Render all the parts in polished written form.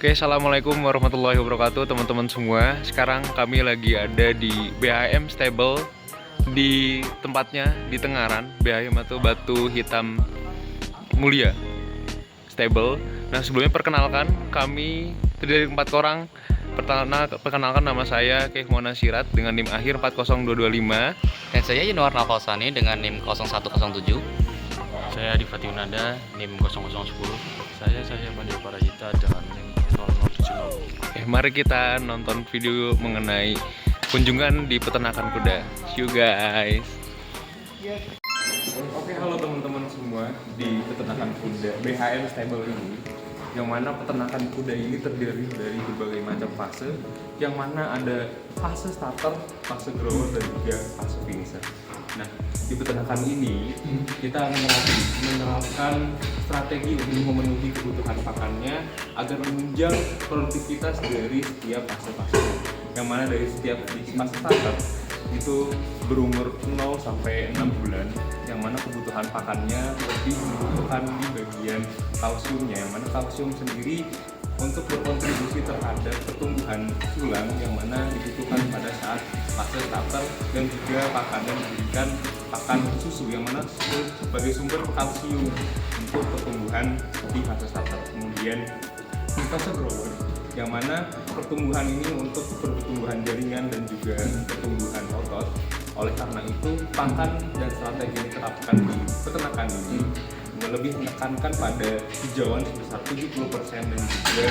Oke, assalamualaikum warahmatullahi wabarakatuh teman-teman semua. Sekarang kami lagi ada di BHM Stable, di tempatnya di Tengaran. BHM atau Batu Hitam Mulia Stable. Nah, sebelumnya perkenalkan, kami terdiri dari 4 orang. Perkenalkan, nama saya Keikh Mona Sirat dengan NIM akhir 40225. Dan saya Yanuar Nalkausani dengan NIM 0107. Saya Adi Fatihunada, NIM 0010. Saya Pandia Parajita dengan NIM 0070. Oke, mari kita nonton video mengenai kunjungan di peternakan kuda. See you guys. Oke, halo teman-teman semua di peternakan kuda BHM Stable ini, yang mana peternakan kuda ini terdiri dari berbagai macam fase, yang mana ada fase starter, fase grower, dan juga fase finisher. Nah, di peternakan ini kita akan menerapkan strategi untuk memenuhi kebutuhan pakannya agar menunjang produktivitas dari setiap fase-fase. Yang mana dari setiap fase starter itu berumur 0 sampai 6 bulan, yang mana kebutuhan pakannya lebih dibutuhkan di bagian kalsiumnya, yang mana kalsium sendiri untuk berkontribusi terhadap pertumbuhan tulang yang mana dibutuhkan pada saat fase starter, dan juga pakannya diberikan pakan susu yang mana sebagai sumber kalsium untuk pertumbuhan di fase starter. Kemudian di fase grower, yang mana pertumbuhan ini untuk pertumbuhan jaringan dan juga pertumbuhan otot. Oleh karena itu, pakan dan strategi yang diterapkan di peternakan ini lebih menekankan pada hijauan sebesar 70% dan juga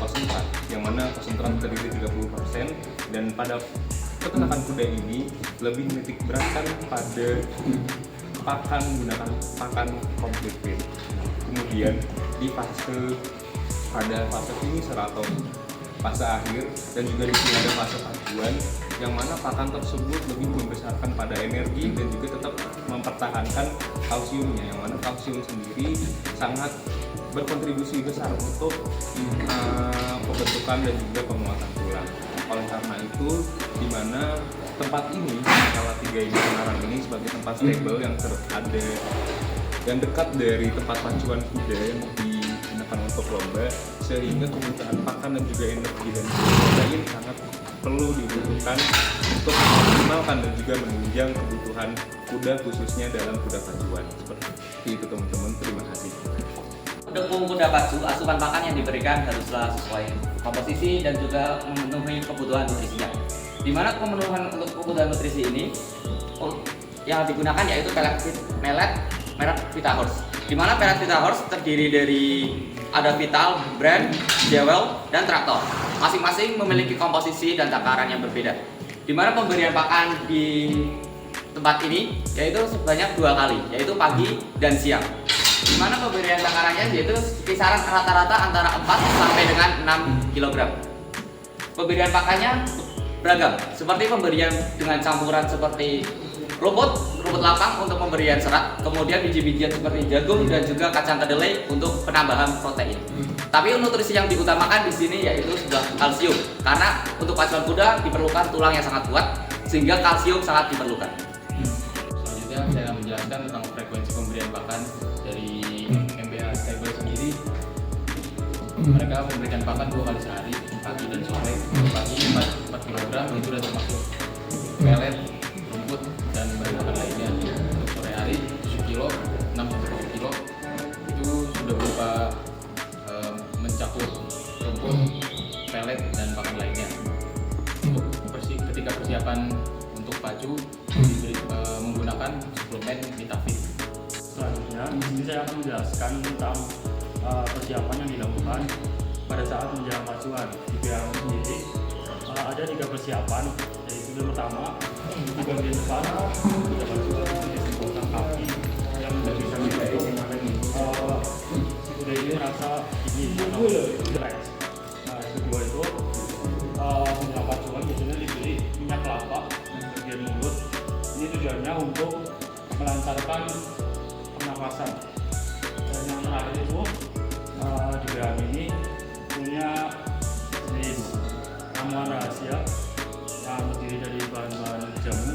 konsentrat, yang mana konsentrat terdiri 30%, dan pada peternakan kuda ini lebih menitik beratkan pada pakan menggunakan pakan complete feed. Kemudian di pada fase finisher atau fase akhir, dan juga di sini ada fase pacuan, yang mana pakan tersebut lebih membesarkan pada energi dan juga tetap mempertahankan kalsiumnya, yang mana kalsium sendiri sangat berkontribusi besar untuk pembentukan dan juga penguatan tulang. Oleh karena itu, di mana tempat ini, salah 3 ini Tengaran ini sebagai tempat stable yang ada yang dekat dari tempat pacuan kuda yang digunakan untuk lomba, sehingga kebutuhan pakan dan juga energi dan lain sangat perlu dibutuhkan untuk memaksimalkan dan juga menunjang kebutuhan kuda, khususnya dalam kuda pacuan. Seperti itu teman-teman, terima kasih. Mendukung kuda pacu, asupan pakan yang diberikan haruslah sesuai komposisi dan juga memenuhi kebutuhan nutrisinya. Di mana pemenuhan untuk kebutuhan nutrisi ini yang digunakan yaitu pelet merek Vitahorse. Di mana pelet Vitahorse terdiri dari ada Vital, Brand, Jewel, dan Traktor. Masing-masing memiliki komposisi dan takaran yang berbeda. Di mana pemberian pakan di tempat ini yaitu sebanyak 2 kali, yaitu pagi dan siang. Di mana pemberian takarannya yaitu kisaran rata-rata antara 4 sampai dengan 6 kg. Pemberian pakannya beragam, seperti pemberian dengan campuran seperti rumput lapang untuk pemberian serat, kemudian biji-bijian seperti jagung dan juga kacang kedelai untuk penambahan protein. Tapi nutrisi yang diutamakan di sini yaitu sudah kalsium, karena untuk pacuan kuda diperlukan tulang yang sangat kuat, sehingga kalsium sangat diperlukan. Selanjutnya saya akan menjelaskan tentang frekuensi pemberian pakan dari MBH Stable sendiri. Mereka memberikan pakan 2 kali sehari, pagi dan sore. Pagi 4 kg, itu sudah termasuk pelet, rumput, dan bahan lainnya. Untuk sore hari 7 kg, 6-7 kg, itu sudah berupa mencakup rumput, pelet, dan pakan lainnya. Untuk ketika persiapan untuk pacu, menggunakan suplemen Vitafit. Selanjutnya, di sini saya akan menjelaskan tentang persiapan yang dilakukan pada saat menjelang pacuan. Di BHM sendiri ada 3 persiapan, yaitu yang pertama di bagian depan kita pacuan di sepotong kaki yang tidak bisa dihitung. Si kuda ini merasa ingin atau stres. Nah, yang kedua itu menjelang pacuan biasanya diberi minyak kelapa di bagian mulut. Ini tujuannya untuk melancarkan pernafasan. Dan yang terakhir itu di BHM ini punya jenis ramuan rahasia yang terdiri dari bahan-bahan jamu